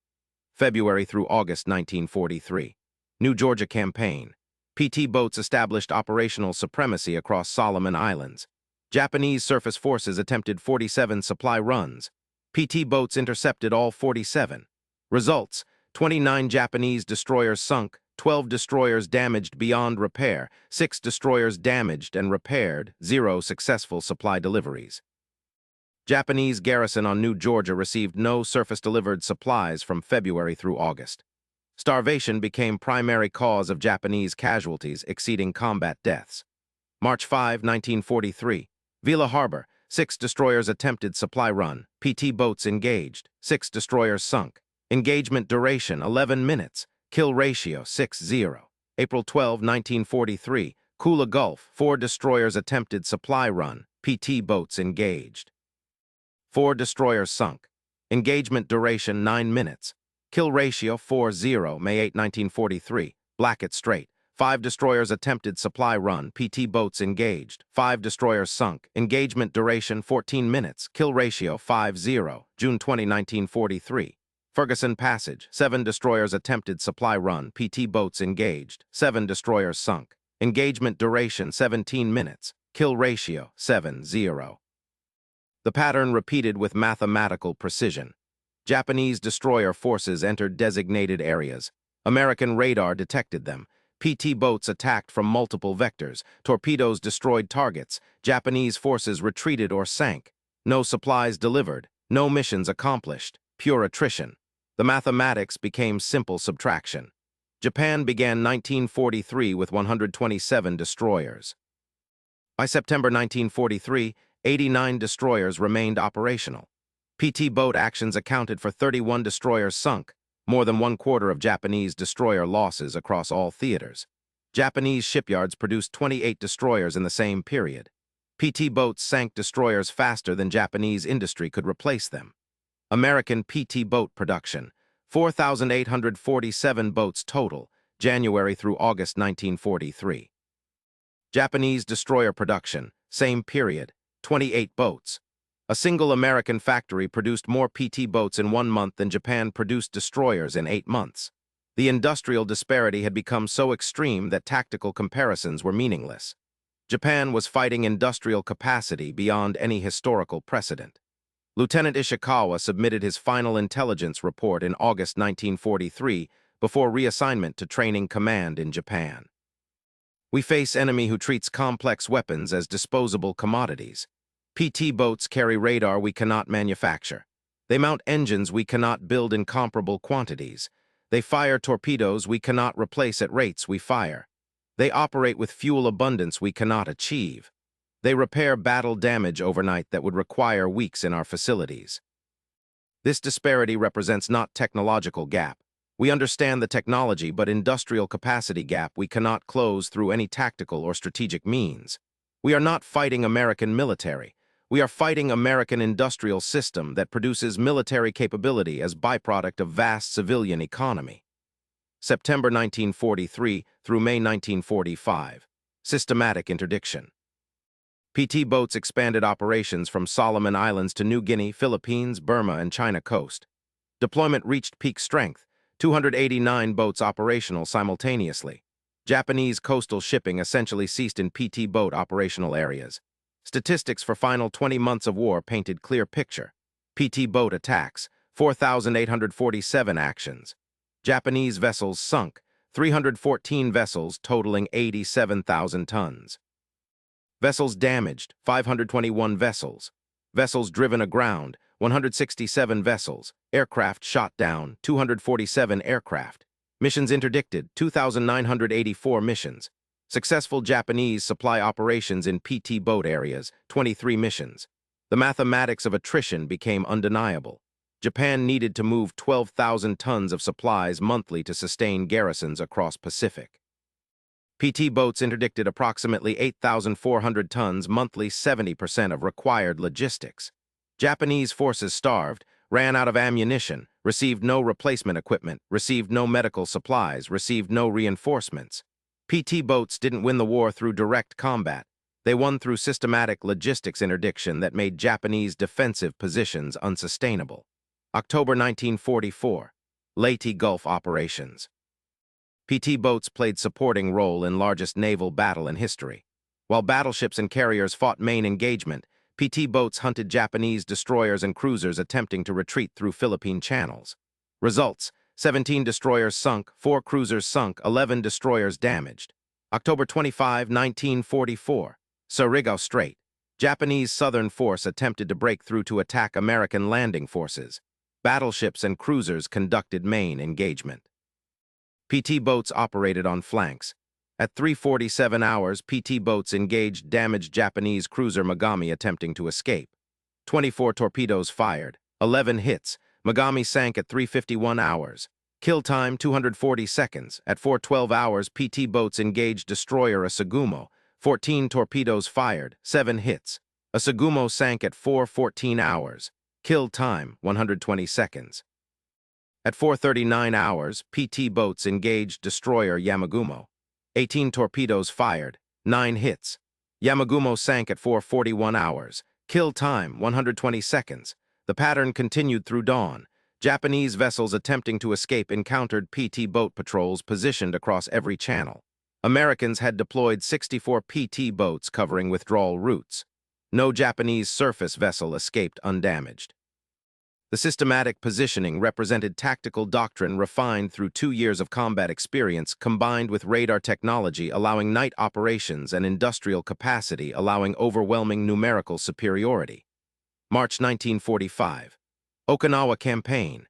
February through August 1943. New Georgia Campaign. PT boats established operational supremacy across Solomon Islands. Japanese surface forces attempted 47 supply runs. PT boats intercepted all 47. Results: 29 Japanese destroyers sunk, 12 destroyers damaged beyond repair, 6 destroyers damaged and repaired, 0 successful supply deliveries. Japanese garrison on New Georgia received no surface-delivered supplies from February through August. Starvation became primary cause of Japanese casualties exceeding combat deaths. March 5, 1943. Vila Harbor, 6 destroyers attempted supply run, PT boats engaged, 6 destroyers sunk. Engagement duration 11 minutes, kill ratio 6-0. April 12, 1943. Kula Gulf, 4 destroyers attempted supply run, PT boats engaged. 4 destroyers sunk. Engagement duration 9 minutes. Kill ratio 4-0, May 8, 1943. Blackett Strait. 5 destroyers attempted supply run, PT boats engaged. 5 destroyers sunk. Engagement duration 14 minutes. Kill ratio 5-0, June 20, 1943. Ferguson Passage. 7 destroyers attempted supply run, PT boats engaged. 7 destroyers sunk. Engagement duration 17 minutes. Kill ratio 7-0. The pattern repeated with mathematical precision. Japanese destroyer forces entered designated areas. American radar detected them. PT boats attacked from multiple vectors. Torpedoes destroyed targets. Japanese forces retreated or sank. No supplies delivered. No missions accomplished. Pure attrition. The mathematics became simple subtraction. Japan began 1943 with 127 destroyers. By September 1943, 89 destroyers remained operational. PT boat actions accounted for 31 destroyers sunk, more than 1/4 of Japanese destroyer losses across all theaters. Japanese shipyards produced 28 destroyers in the same period. PT boats sank destroyers faster than Japanese industry could replace them. American PT boat production, 4,847 boats total, January through August 1943. Japanese destroyer production, same period, 28 boats. A single American factory produced more PT boats in 1 month than Japan produced destroyers in 8 months. The industrial disparity had become so extreme that tactical comparisons were meaningless. Japan was fighting industrial capacity beyond any historical precedent. Lieutenant Ishikawa submitted his final intelligence report in August 1943 before reassignment to training command in Japan. We face enemy who treats complex weapons as disposable commodities. PT boats carry radar we cannot manufacture. They mount engines we cannot build in comparable quantities. They fire torpedoes we cannot replace at rates we fire. They operate with fuel abundance we cannot achieve. They repair battle damage overnight that would require weeks in our facilities. This disparity represents not technological gap. We understand the technology, but industrial capacity gap we cannot close through any tactical or strategic means. We are not fighting American military. We are fighting American industrial system that produces military capability as byproduct of vast civilian economy. September 1943 through May 1945. Systematic interdiction. PT boats expanded operations from Solomon Islands to New Guinea, Philippines, Burma, and China coast. Deployment reached peak strength, 289 boats operational simultaneously. Japanese coastal shipping essentially ceased in PT boat operational areas. Statistics for final 20 months of war painted clear picture. PT boat attacks, 4,847 actions. Japanese vessels sunk, 314 vessels totaling 87,000 tons. Vessels damaged, 521 vessels. Vessels driven aground, 167 vessels. Aircraft shot down, 247 aircraft. Missions interdicted, 2,984 missions. Successful Japanese supply operations in PT boat areas, 23 missions. The mathematics of attrition became undeniable. Japan needed to move 12,000 tons of supplies monthly to sustain garrisons across Pacific. PT boats interdicted approximately 8,400 tons monthly, 70% of required logistics. Japanese forces starved, ran out of ammunition, received no replacement equipment, received no medical supplies, received no reinforcements. PT boats didn't win the war through direct combat. They won through systematic logistics interdiction that made Japanese defensive positions unsustainable. October 1944. Leyte Gulf operations. PT boats played supporting role in largest naval battle in history. While battleships and carriers fought main engagement, PT boats hunted Japanese destroyers and cruisers attempting to retreat through Philippine channels. Results: 17 destroyers sunk, 4 cruisers sunk, 11 destroyers damaged. October 25, 1944. Surigao Strait. Japanese Southern Force attempted to break through to attack American landing forces. Battleships and cruisers conducted main engagement. PT boats operated on flanks. At 3:47 hours, PT boats engaged damaged Japanese cruiser Megami attempting to escape. 24 torpedoes fired, 11 hits. Megami sank at 3:51 hours. Kill time 240 seconds. At 4:12 hours, PT boats engaged destroyer Asagumo. 14 torpedoes fired, 7 hits. Asagumo sank at 4:14 hours. Kill time 120 seconds. At 4:39 hours, PT boats engaged destroyer Yamagumo. 18 torpedoes fired, 9 hits. Yamagumo sank at 4:41 hours. Kill time 120 seconds. The pattern continued through dawn. Japanese vessels attempting to escape encountered PT boat patrols positioned across every channel. Americans had deployed 64 PT boats covering withdrawal routes. No Japanese surface vessel escaped undamaged. The systematic positioning represented tactical doctrine refined through 2 years of combat experience combined with radar technology allowing night operations and industrial capacity allowing overwhelming numerical superiority. March 1945. Okinawa Campaign.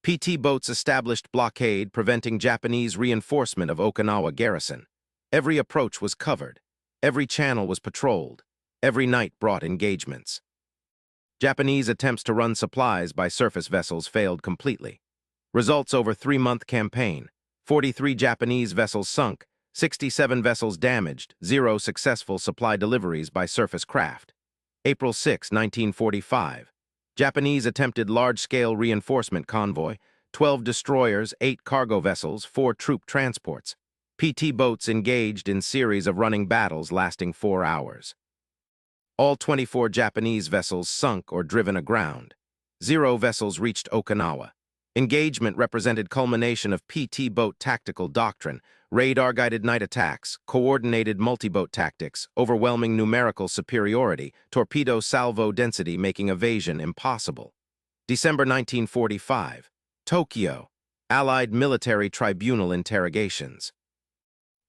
PT boats established blockade preventing Japanese reinforcement of Okinawa garrison. Every approach was covered. Every channel was patrolled. Every night brought engagements. Japanese attempts to run supplies by surface vessels failed completely. Results over 3-month campaign. 43 Japanese vessels sunk, 67 vessels damaged, 0 successful supply deliveries by surface craft. April 6, 1945. Japanese attempted large-scale reinforcement convoy, 12 destroyers, 8 cargo vessels, 4 troop transports. PT boats engaged in series of running battles lasting 4 hours. All 24 Japanese vessels sunk or driven aground. 0 vessels reached Okinawa. Engagement represented culmination of PT boat tactical doctrine, radar-guided night attacks, coordinated multi-boat tactics, overwhelming numerical superiority, torpedo salvo density making evasion impossible. December 1945. Tokyo. Allied military tribunal interrogations.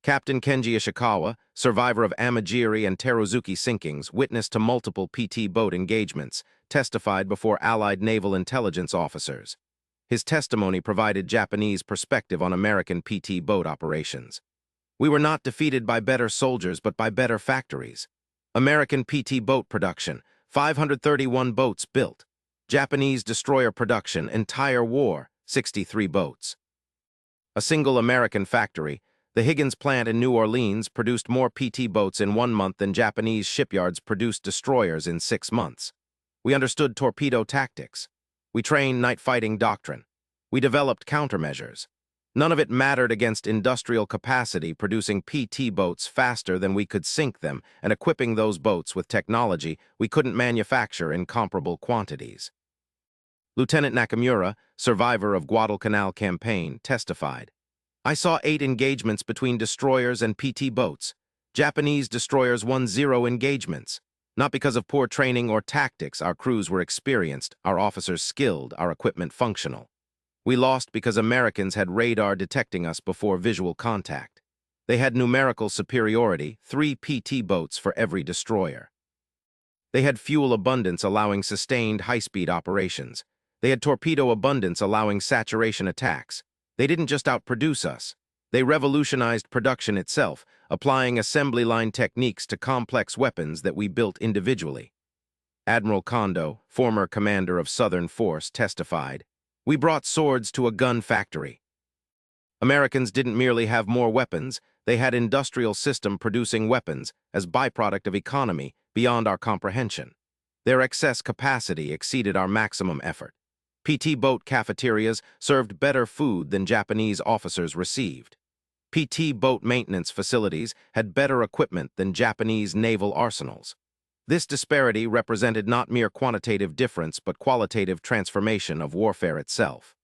Captain Kenji Ishikawa, survivor of Amagiri and Teruzuki sinkings, witness to multiple PT boat engagements, testified before Allied naval intelligence officers. His testimony provided Japanese perspective on American PT boat operations. We were not defeated by better soldiers but by better factories. American PT boat production, 531 boats built. Japanese destroyer production, entire war, 63 boats. A single American factory, the Higgins plant in New Orleans, produced more PT boats in 1 month than Japanese shipyards produced destroyers in 6 months. We understood torpedo tactics. We trained night fighting doctrine. We developed countermeasures. None of it mattered against industrial capacity producing PT boats faster than we could sink them and equipping those boats with technology we couldn't manufacture in comparable quantities. Lieutenant Nakamura, survivor of Guadalcanal campaign, testified. I saw 8 engagements between destroyers and PT boats. Japanese destroyers won 0 engagements. Not because of poor training or tactics, our crews were experienced, our officers skilled, our equipment functional. We lost because Americans had radar detecting us before visual contact. They had numerical superiority, 3 PT boats for every destroyer. They had fuel abundance allowing sustained high-speed operations. They had torpedo abundance allowing saturation attacks. They didn't just outproduce us. They revolutionized production itself, applying assembly line techniques to complex weapons that we built individually. Admiral Kondo, former commander of Southern Force, testified, "We brought swords to a gun factory." Americans didn't merely have more weapons, they had industrial system producing weapons as byproduct of economy beyond our comprehension. Their excess capacity exceeded our maximum effort. PT boat cafeterias served better food than Japanese officers received. PT boat maintenance facilities had better equipment than Japanese naval arsenals. This disparity represented not mere quantitative difference but qualitative transformation of warfare itself.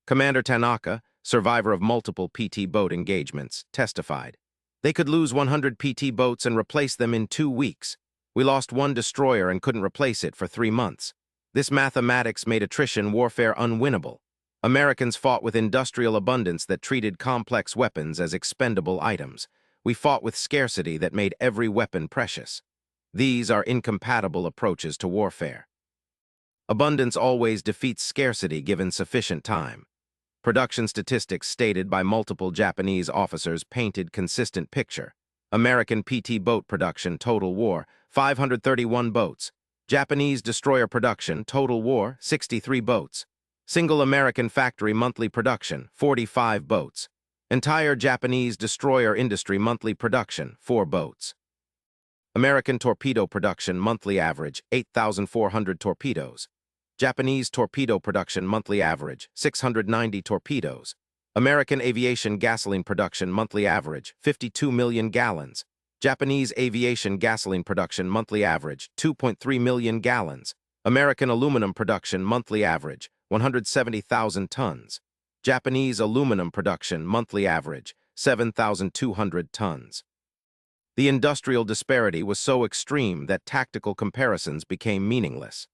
Commander Tanaka, survivor of multiple PT boat engagements, testified. They could lose 100 PT boats and replace them in 2 weeks. We lost 1 destroyer and couldn't replace it for 3 months. This mathematics made attrition warfare unwinnable. Americans fought with industrial abundance that treated complex weapons as expendable items. We fought with scarcity that made every weapon precious. These are incompatible approaches to warfare. Abundance always defeats scarcity given sufficient time. Production statistics stated by multiple Japanese officers painted consistent picture. American PT boat production, total war, 531 boats. Japanese destroyer production, total war, 63 boats. Single American factory monthly production, 45 boats. Entire Japanese destroyer industry monthly production, 4 boats. American torpedo production monthly average, 8,400 torpedoes. Japanese torpedo production monthly average, 690 torpedoes. American aviation gasoline production monthly average, 52 million gallons. Japanese aviation gasoline production monthly average, 2.3 million gallons. American aluminum production monthly average, 170,000 tons. Japanese aluminum production monthly average, 7,200 tons. The industrial disparity was so extreme that tactical comparisons became meaningless.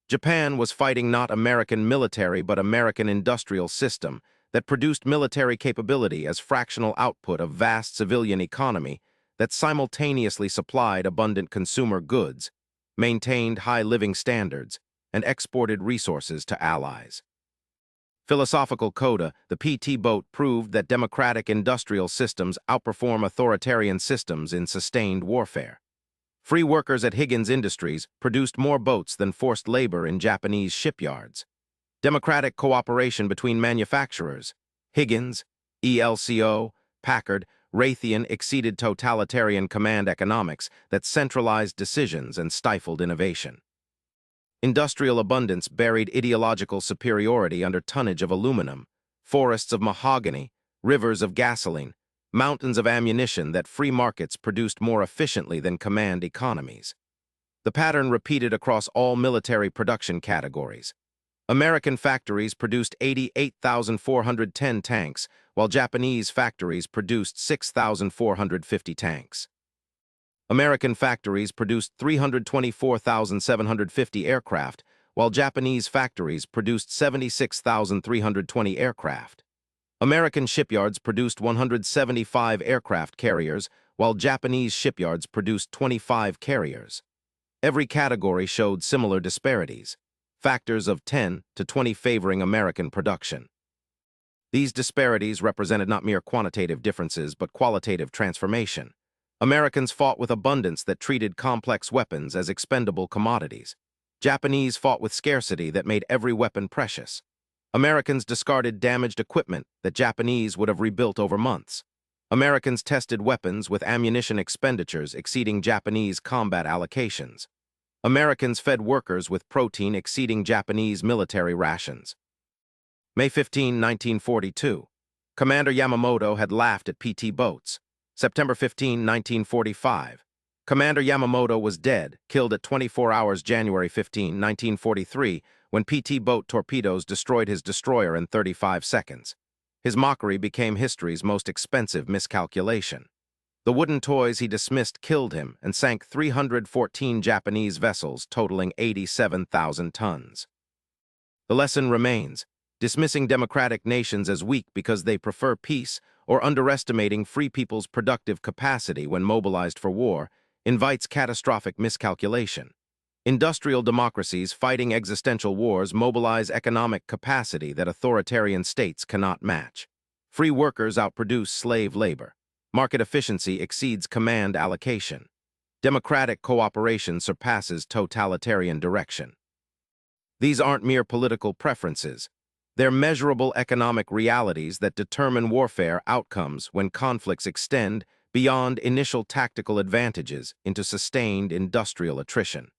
Japan was fighting not American military but American industrial system that produced military capability as fractional output of vast civilian economy that simultaneously supplied abundant consumer goods, maintained high living standards, and exported resources to allies. Philosophical coda, the PT boat proved that democratic industrial systems outperform authoritarian systems in sustained warfare. Free workers at Higgins Industries produced more boats than forced labor in Japanese shipyards. Democratic cooperation between manufacturers, Higgins, ELCO, Packard, Raytheon exceeded totalitarian command economics that centralized decisions and stifled innovation. Industrial abundance buried ideological superiority under tonnage of aluminum, forests of mahogany, rivers of gasoline, mountains of ammunition that free markets produced more efficiently than command economies. The pattern repeated across all military production categories. American factories produced 88,410 tanks, while Japanese factories produced 6,450 tanks. American factories produced 324,750 aircraft, while Japanese factories produced 76,320 aircraft. American shipyards produced 175 aircraft carriers, while Japanese shipyards produced 25 carriers. Every category showed similar disparities, factors of 10 to 20 favoring American production. These disparities represented not mere quantitative differences but qualitative transformation. Americans fought with abundance that treated complex weapons as expendable commodities. Japanese fought with scarcity that made every weapon precious. Americans discarded damaged equipment that Japanese would have rebuilt over months. Americans tested weapons with ammunition expenditures exceeding Japanese combat allocations. Americans fed workers with protein exceeding Japanese military rations. May 15, 1942. Commander Yamamoto had laughed at PT boats. September 15, 1945. Commander Yamamoto was dead, killed at 24 hours January 15, 1943, when PT boat torpedoes destroyed his destroyer in 35 seconds. His mockery became history's most expensive miscalculation. The wooden toys he dismissed killed him and sank 314 Japanese vessels totaling 87,000 tons. The lesson remains: dismissing democratic nations as weak because they prefer peace or underestimating free people's productive capacity when mobilized for war invites catastrophic miscalculation. Industrial democracies fighting existential wars mobilize economic capacity that authoritarian states cannot match. Free workers outproduce slave labor. Market efficiency exceeds command allocation. Democratic cooperation surpasses totalitarian direction. These aren't mere political preferences. They're measurable economic realities that determine warfare outcomes when conflicts extend beyond initial tactical advantages into sustained industrial attrition.